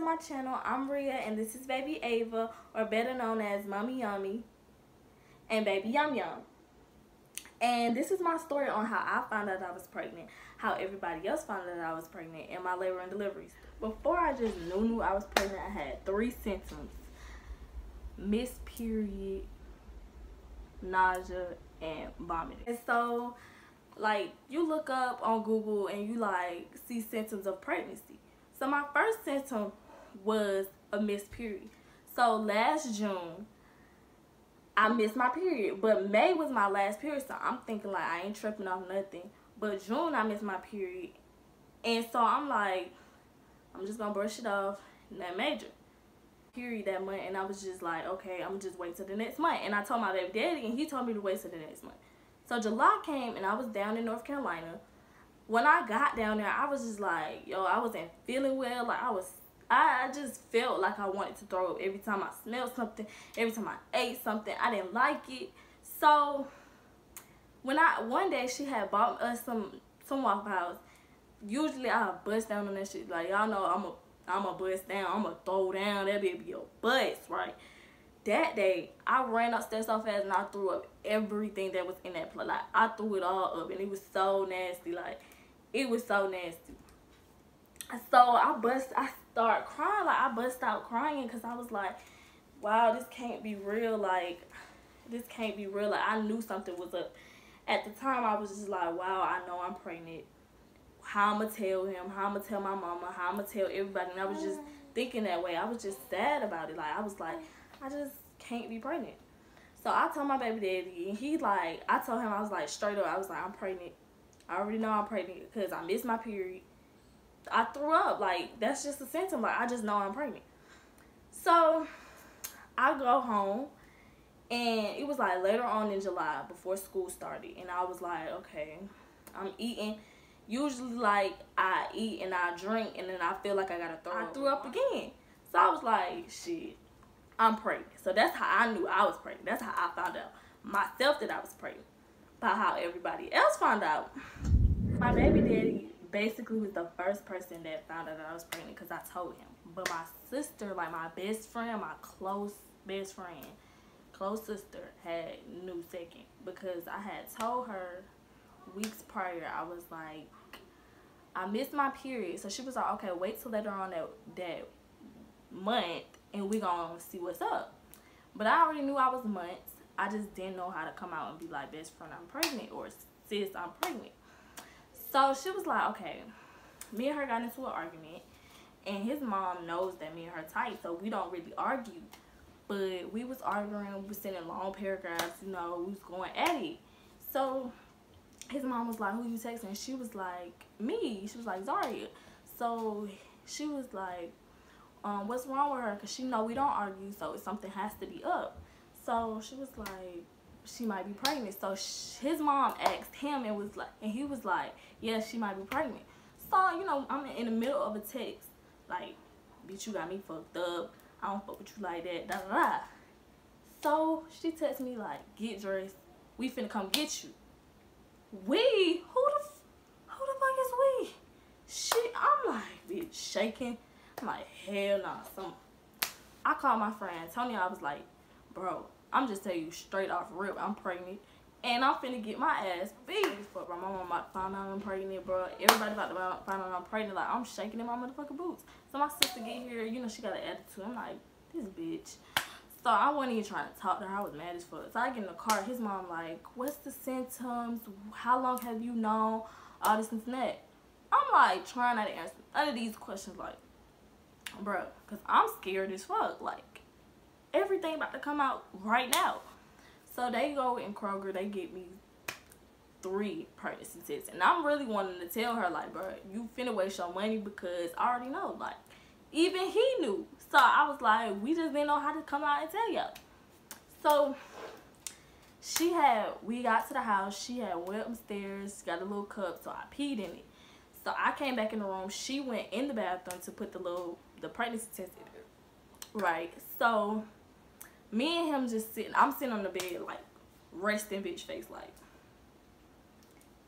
to my channel. I'm Riaa and this is baby Ava, or better known as Mommy Yummy and baby Yum Yum. And this is my story on how I found out I was pregnant, how everybody else found out I was pregnant, and my labor and deliveries. Before I just knew I was pregnant, I had 3 symptoms: missed period, nausea, and vomiting. And so, like, you look up on Google and you like see symptoms of pregnancy. So my first symptom was a missed period. So last June, I missed my period, but May was my last period, so I'm thinking like I ain't tripping off nothing. But June, I missed my period, and so I'm like, I'm just gonna brush it off. That major period that month, and I was just like, okay, I'm just wait till the next month. And I told my baby daddy, and he told me to wait till the next month. So July came, and I was down in North Carolina. When I got down there, I was just like, yo, I wasn't feeling well. Like I just felt like I wanted to throw up every time I smelled something, every time I ate something. I didn't like it. So when one day she had bought us some Waffle House. Usually I bust down on that shit. Like, y'all know I'm a bust down. I'm a throw down. That be your bust, right? That day, I ran upstairs so fast and I threw up everything that was in that plate. Like, I threw it all up, and it was so nasty. Like, it was so nasty. So I started crying. Like, I bust out crying because I was like, wow, this can't be real. Like, this can't be real. Like, I knew something was up. At the time, I was just like, wow, I know I'm pregnant. How I'm going to tell him, how I'm going to tell my mama, how I'm going to tell everybody. And I was just thinking that way. I was just sad about it. Like, I was like, I just can't be pregnant. So I told my baby daddy, and he like, I told him, I was like, straight up, I was like, I'm pregnant. I already know I'm pregnant because I missed my period. I threw up. Like, that's just a symptom. Like, I just know I'm pregnant. So I go home, and it was like later on in July before school started, and I was like, okay, I'm eating. Usually, like, I eat and I drink, and then I feel like I gotta throw up. I threw up again. So I was like, shit, I'm pregnant. So that's how I knew I was pregnant. That's how I found out myself that I was pregnant. By how everybody else found out. My baby daddy basically was the first person that found out that I was pregnant because I told him. But my sister, like my best friend, my close best friend, close sister, had knew second, because I had told her weeks prior. I was like, I missed my period. So she was like, okay, wait till later on that month and we gonna see what's up. But I already knew I was months. I just didn't know how to come out and be like, best friend, I'm pregnant, or sis, I'm pregnant. So she was like, okay. Me and her got into an argument, and his mom knows that me and her tight, so we don't really argue. But we was arguing, we was sending long paragraphs, you know, we was going at it. So his mom was like, who you texting? She was like, me. She was like, Zaria. So she was like, what's wrong with her? Because she know we don't argue, so something has to be up. So she was like, she might be pregnant. So his mom asked him and he was like, yeah, she might be pregnant. So, you know, I'm in the middle of a text, like, bitch, you got me fucked up. I don't fuck with you like that, da da da. So she texts me like, get dressed. We finna come get you. We? Who the fuck is we? Shit, I'm like, bitch, shaking. I'm like, hell nah. I called my friend Tony. I was like, bro, I'm just telling you straight off rip, I'm pregnant, and I'm finna get my ass beat. Fuck, bro, my mom about to find out I'm pregnant, bro. Everybody about to find out I'm pregnant. Like, I'm shaking in my motherfucking boots. So my sister get here, you know, she got an attitude. I'm like, this bitch. So I wasn't even trying to talk to her. I was mad as fuck. So I get in the car. His mom like, what's the symptoms? How long have you known? All this and that. I'm like trying not to answer none of these questions, like, bro, because I'm scared as fuck. Like, everything about to come out right now. So they go in Kroger, they get me 3 pregnancy tests, and I'm really wanting to tell her, like, bro, you finna waste your money, because I already know. Like, even he knew. So I was like, we just didn't know how to come out and tell y'all. So we got to the house, she had went upstairs, got a little cup, so I peed in it. So I came back in the room, she went in the bathroom to put the pregnancy test in it. Right, so me and him just sitting, I'm sitting on the bed like resting bitch face, like,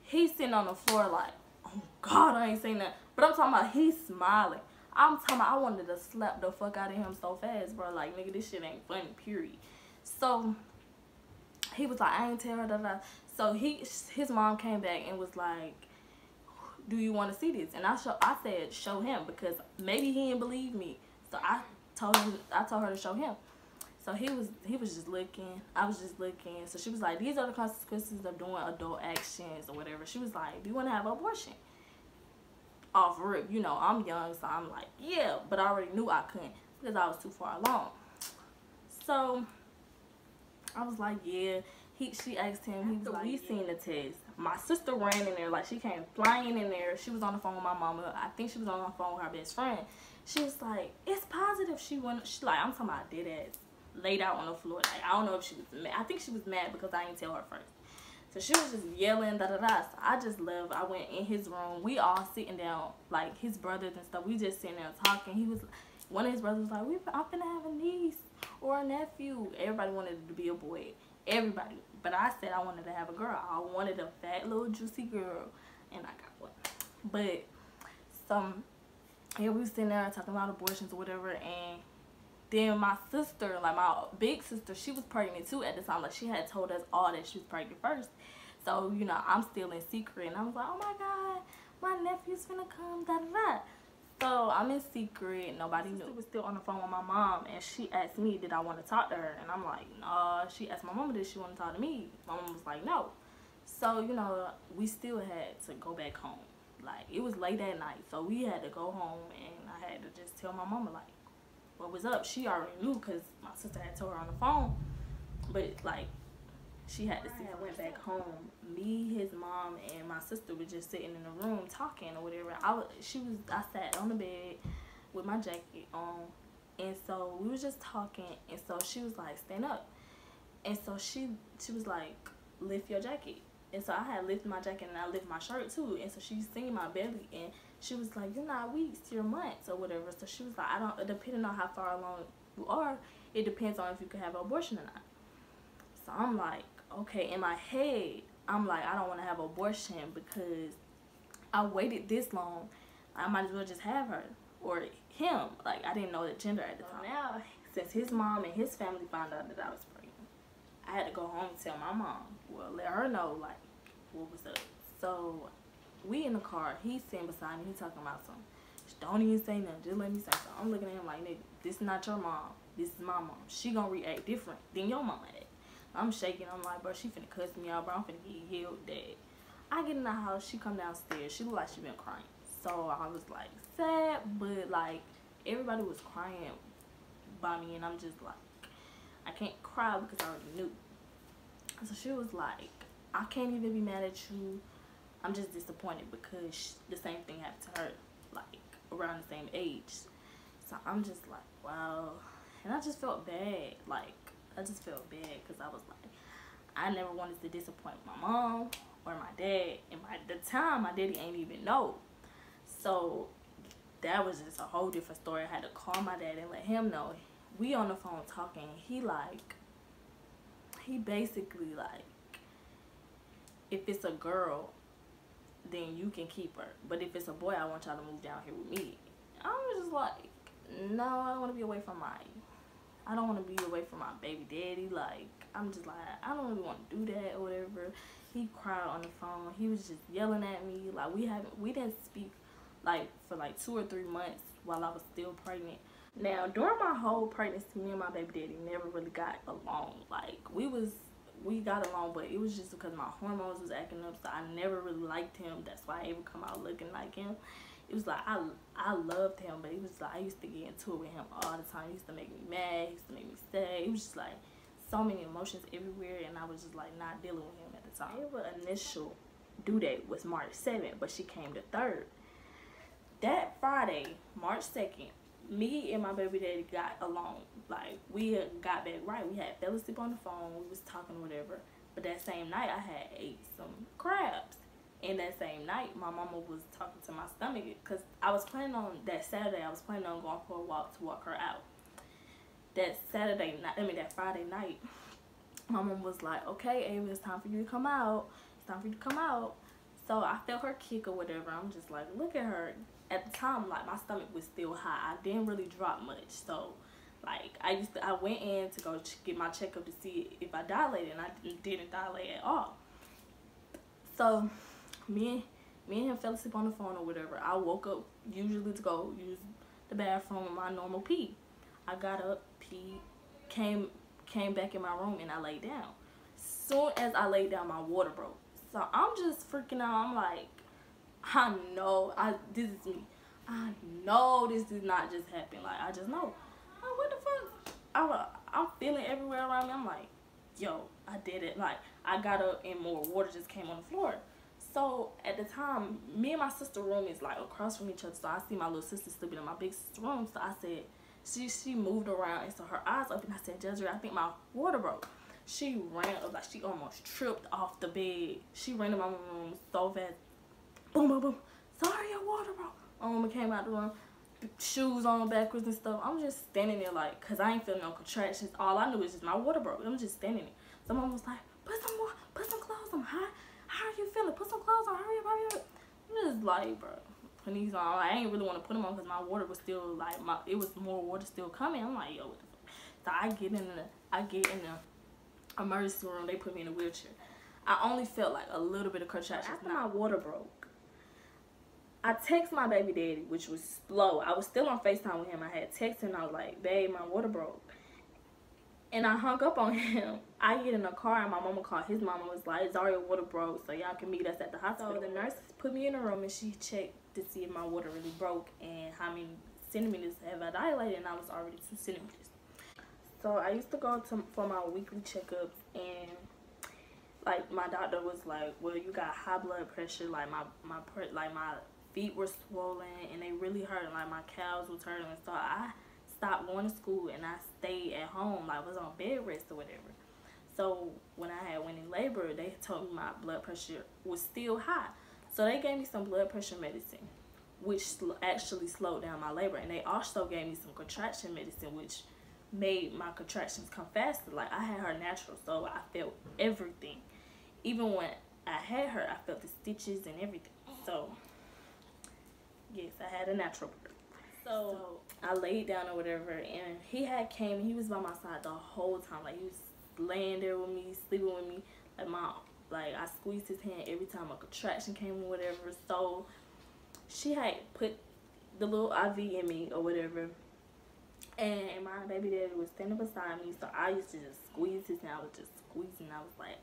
he's sitting on the floor like, oh God, I ain't saying that. But I'm talking about he's smiling. I'm talking about I wanted to slap the fuck out of him so fast, bro. Like, nigga, this shit ain't funny, period. So he was like, I ain't tell her, da da. So his mom came back and was like, do you want to see this? And I said, show him, because maybe he didn't believe me. So I told her to show him. So he was just looking. I was just looking. So she was like, these are the consequences of doing adult actions or whatever. She was like, do you want to have an abortion? Off rip, you know, I'm young, so I'm like, yeah. But I already knew I couldn't because I was too far along. So I was like, yeah. She asked him. He was like, we seen the test. My sister ran in there, like she came flying in there. She was on the phone with my mama. I think she was on the phone with her best friend. She was like, it's positive. She like, I'm talking about dead ass, laid out on the floor. Like, I don't know if she was mad. I think she was mad because I didn't tell her first. So she was just yelling, da da da. So I just left. I went in his room. We all sitting down, like his brothers and stuff. We just sitting there talking. One of his brothers was like, I'm finna have a niece or a nephew. Everybody wanted it to be a boy. Everybody. But I said I wanted to have a girl. I wanted a fat little juicy girl, and I got one. But yeah, we was sitting there talking about abortions or whatever, and then my sister, like my big sister, she was pregnant too at the time. Like, she had told us all that she was pregnant first. So, you know, I'm still in secret, and I was like, oh my God, my nephew's finna come, da da da. So I'm in secret. Nobody knew. She was still on the phone with my mom, and she asked me, did I want to talk to her? And I'm like, nah. She asked my mama, did she want to talk to me? My mom was like, no. So, you know, we still had to go back home. Like, it was late at night, so we had to go home, and I had to just tell my mama, like, what was up. She already knew because my sister had told her on the phone, but like, she had to see. I went back home. Me, his mom, and my sister were just sitting in the room talking or whatever. I sat on the bed with my jacket on, and so we was just talking, and so she was like, stand up. And so she was like, lift your jacket. And so I had lifted my jacket, and I lifted my shirt too. And so she seen my belly, and she was like, you're not weeks, you're months or whatever. So she was like, depending on how far along you are, it depends on if you can have an abortion or not. So I'm like, okay. In my head, I'm like, I don't want to have an abortion because I waited this long. I might as well just have her or him. Like, I didn't know the gender at the time. Now, since his mom and his family found out that I was pregnant, I had to go home and tell my mom. Well, let her know, like, what was up. So we in the car. He's sitting beside me. He talking about something. Don't even say nothing. Just let me say something. I'm looking at him like, nigga, this is not your mom. This is my mom. She gonna react different than your mama act. I'm shaking. I'm like, bro, she finna cuss me out, bro. I'm finna get healed, dad. I get in the house. She come downstairs. She look like she been crying. So I was like sad, but like everybody was crying by me, and I'm just like, I can't cry because I already knew. So she was like, I can't even be mad at you. I'm just disappointed because the same thing happened to her, like around the same age. So I'm just like, wow. And I just felt bad. Like, I just felt bad because I was like, I never wanted to disappoint my mom or my dad. And by the time, my daddy ain't even know. So that was just a whole different story. I had to call my dad and let him know. We on the phone talking. He basically like, if it's a girl, then you can keep her. But if it's a boy, I want y'all to move down here with me. I was just like, no, I don't want to be away from I don't want to be away from my baby daddy. Like, I'm just like, I don't really want to do that or whatever. He cried on the phone. He was just yelling at me. Like, we didn't speak like for like 2 or 3 months while I was still pregnant. Now, during my whole pregnancy, me and my baby daddy never really got along. Like, we got along, but it was just because my hormones was acting up, so I never really liked him. That's why I even come out looking like him. It was like, I loved him, but it was like, I used to get into it with him all the time. He used to make me mad. He used to make me sad. It was just like so many emotions everywhere, and I was just like not dealing with him at the time. Her initial due date was March 7th, but she came the 3rd. That Friday, March 2nd, me and my baby daddy got along. Like, we got back right. We had fell asleep on the phone. We was talking whatever. But that same night, I had ate some crabs. And that same night, my mama was talking to my stomach. Because I was planning on, that Saturday, I was planning on going for a walk to walk her out. That Friday night, my mom was like, okay, Ava, it's time for you to come out. It's time for you to come out. So I felt her kick or whatever. I'm just like, look at her. At the time, like, my stomach was still high. I didn't really drop much. So, like, I went in to go get my checkup to see if I dilated, and I didn't dilate at all. So, me and him fell asleep on the phone or whatever. I woke up usually to go use the bathroom with my normal pee. I got up, peed, came back in my room, and I laid down. Soon as I laid down, my water broke. So I'm just freaking out. I'm like, I know, this is me. I know this did not just happen. Like, I just know. Like, what the fuck? I'm feeling everywhere around me. I'm like, yo, I did it. Like, I got up and more water just came on the floor. So at the time, me and my sister's room is like across from each other. So I see my little sister sleeping in my big sister's room. So I said, she moved around, and so her eyes open. I said, Desiree, I think my water broke. She ran up, like, she almost tripped off the bed. She ran to my room so fast. Boom, boom, boom. Sorry, your water broke. My mama came out the room, shoes on backwards and stuff. I'm just standing there like, because I ain't feeling no contractions. All I knew was just my water broke. I'm just standing there. So mama was like, put some clothes on. How are you feeling? Put some clothes on. Hurry up. I'm just like, bro, put these on. I ain't really want to put them on because my water was still, like, it was more water still coming. I'm like, yo, what the fuck? So I get in the emergency room. They put me in a wheelchair. I only felt like a little bit of contractions. After my water broke, I text my baby daddy, which was slow. I was still on FaceTime with him. I had texted him. I was like, babe, my water broke. And I hung up on him. I get in the car, and my mama called his mama, was like, Zaria, water broke, so y'all can meet us at the hospital. So the nurse put me in a room, and she checked to see if my water really broke and how many centimeters have I dilated, and I was already 2 centimeters. So I used to go for my weekly checkups, and like, my doctor was like, well, you got high blood pressure. Like, my feet were swollen, and they really hurt. Like, my calves was hurting. So I stopped going to school, and I stayed at home. Like, I was on bed rest or whatever. So when I went in labor, they told me my blood pressure was still high. So they gave me some blood pressure medicine, which actually slowed down my labor. And they also gave me some contraction medicine, which made my contractions come faster. Like, I had her natural, so I felt everything. Even when I had her, I felt the stitches and everything. So, yes, I had a natural birth. So I laid down or whatever, and he came, and he was by my side the whole time. Like, he was laying there with me, sleeping with me. Like, I squeezed his hand every time a contraction came or whatever. So she had put the little IV in me or whatever, and my baby daddy was standing beside me. So I used to just squeeze his hand. I was just squeezing. I was like,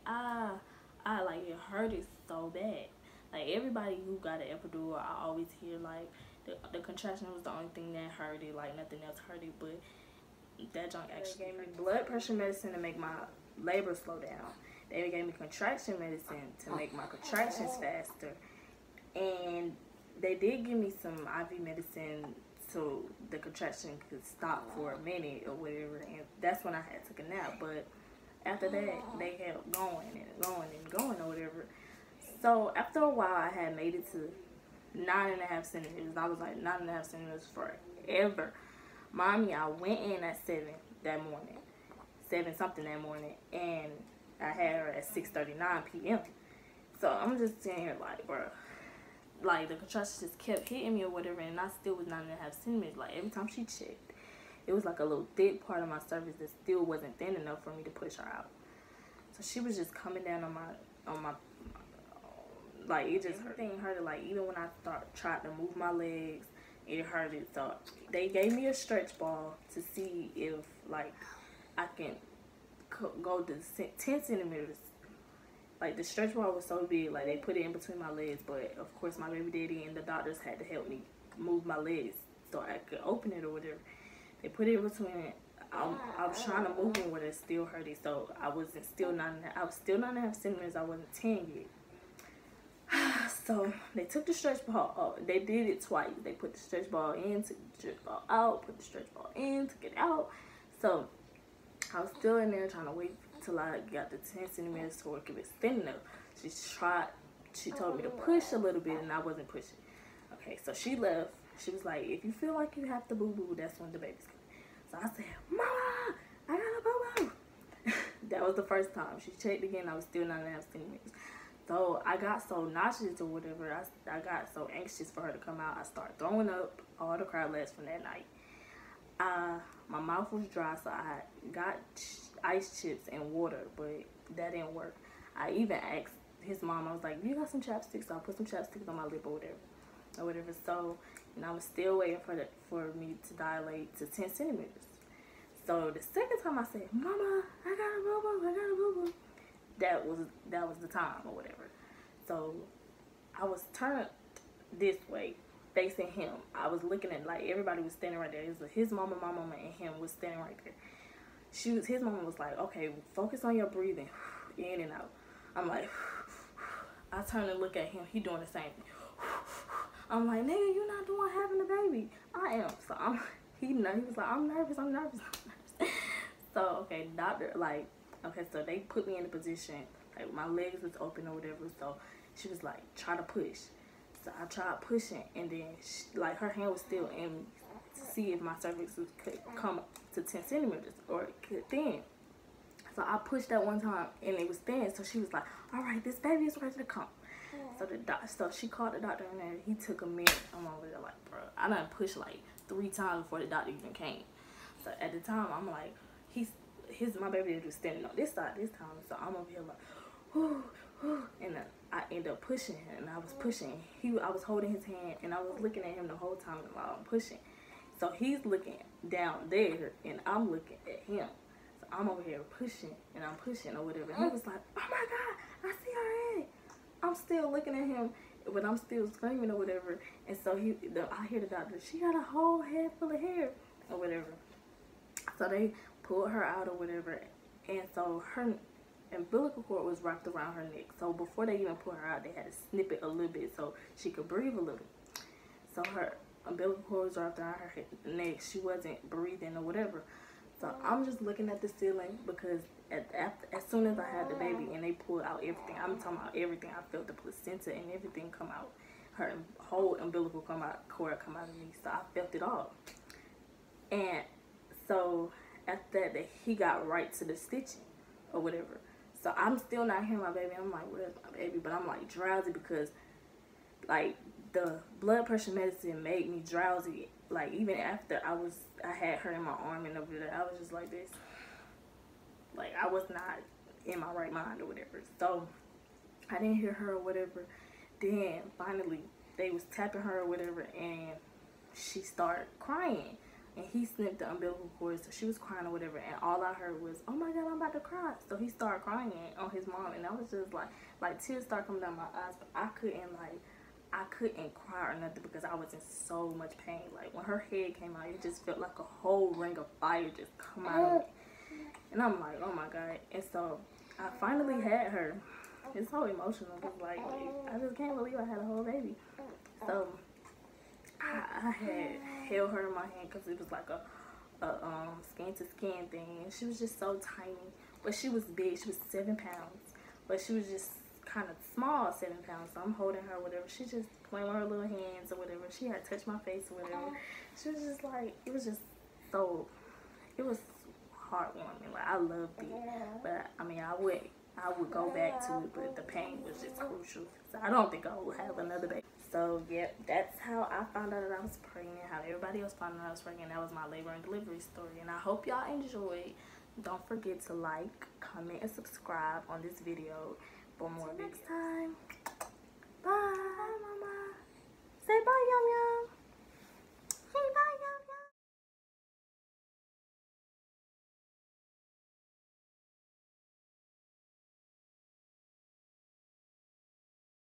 like, it hurted so bad. Like, everybody who got an epidural, I always hear, like, the contraction was the only thing that hurted. Like, nothing else hurted, but that junk actually gave me blood pressure medicine to make my labor slow down. They gave me contraction medicine to make my contractions faster. And they did give me some IV medicine so the contraction could stop for a minute or whatever. And that's when I had took a nap. But after that, they kept going and going and going or whatever. So after a while, I had made it to 9.5 centimeters. I was like 9.5 centimeters forever. Mommy, I went in at 7 that morning. 7 something that morning. And I had her at 6:39 p.m. So I'm just sitting here like, bro, like, the contractions just kept hitting me or whatever, and I still was 9.5 centimeters. Like, every time she checked, it was like a little thick part of my cervix that still wasn't thin enough for me to push her out. So she was just coming down on my like, it just everything hurted. Like, even when I tried to move my legs, it hurted. So they gave me a stretch ball to see if, like, I can go to 10 centimeters. Like, the stretch ball was so big, like, they put it in between my legs. But of course, my baby daddy and the doctors had to help me move my legs so I could open it or whatever. They put it in between. I was trying to move it, but it still hurted. So I was still 9.5 centimeters. I wasn't 10 yet. So they took the stretch ball off. They did it twice. They put the stretch ball in, took the stretch ball out, put the stretch ball in, took it out. So I was still in there trying to wait till I got the 10 centimeters to work if it's thin enough. She told me to push a little bit, and I wasn't pushing. Okay, so she left. She was like, if you feel like you have to boo-boo, that's when the baby's coming. So I said, Mama, I got a boo-boo. That was the first time. She checked again. I was still 9.5 centimeters. So I got so nauseous or whatever. I got so anxious for her to come out. I started throwing up all the crab legs from that night. My mouth was dry, so I got ice chips and water, but that didn't work. I even asked his mom, I was like, you got some chapsticks? So I put some chapsticks on my lip or whatever. So, and I was still waiting for me to dilate to 10 centimeters. So the second time I said, Mama, I got a boo-boo, I got a boo-boo. That was the time or whatever. So I was turned this way, facing him. I was looking at, like, everybody was standing right there. It was like his mama, my mama, and him was standing right there. His mama was like, okay, focus on your breathing, in and out. I'm like, I turn and look at him. He doing the same thing. I'm like, nigga, you not doing having a baby. I am. So he was like, I'm nervous. So, okay, doctor, like, okay, so they put me in a position, like, my legs was open or whatever. So she was like, try to push. So I tried pushing, and then like her hand was still in me to see if my cervix could come to 10 centimeters or it could thin. So I pushed that one time and it was thin. So she was like, all right, this baby is ready to come. So she called the doctor, and then he took a minute. I'm over there like, bro, I done pushed like 3 times before the doctor even came. So at the time, I'm like, my baby was standing on this side this time. So I'm over here like, whoo, whoo, and I ended up pushing him, and I was pushing. I was holding his hand, and I was looking at him the whole time while I'm pushing. So he's looking down there, and I'm looking at him. So I'm over here pushing, and I'm pushing or whatever. And he was like, oh my God, I see her head. I'm still looking at him, but I'm still screaming or whatever. And so I hear the doctor, she got a whole head full of hair or whatever. So they pulled her out or whatever. And so her umbilical cord was wrapped around her neck. So before they even pulled her out, they had to snip it a little bit so she could breathe a little. So her umbilical cord was wrapped around her neck. She wasn't breathing or whatever. So I'm just looking at the ceiling because as soon as I had the baby and they pulled out everything, I'm talking about everything. I felt the placenta and everything come out. Her whole umbilical cord come out of me. So I felt it all. And so after that, he got right to the stitching or whatever. So I'm still not hearing my baby. I'm like, where's my baby? But I'm like drowsy because like the blood pressure medicine made me drowsy. Like even after I had her in my arm and over there, I was just like this. Like I was not in my right mind or whatever. So I didn't hear her or whatever. Then finally they was tapping her or whatever, and she started crying. And he snipped the umbilical cord, so she was crying or whatever. And all I heard was, oh my God, I'm about to cry. So he started crying on his mom, and I was just like tears started coming down my eyes. But I couldn't cry or nothing because I was in so much pain. Like when her head came out, it just felt like a whole ring of fire just come out of me. And I'm like, oh my God. And so I finally had her. It's so emotional. It's like I just can't believe I had a whole baby. So I had held her in my hand because it was like a skin to skin thing, and she was just so tiny, but she was big. She was 7 pounds, but she was just kind of small, 7 pounds. So I'm holding her, whatever. She just playing with her little hands or whatever. She had touched my face or whatever. She was just like, it was heartwarming. Like I loved it, but I mean I would go back to it, but the pain was just crucial. So I don't think I will have another baby. So, yep, that's how I found out that I was pregnant, how everybody else found out I was pregnant. That was my labor and delivery story. And I hope y'all enjoyed. Don't forget to like, comment, and subscribe on this video for more next time.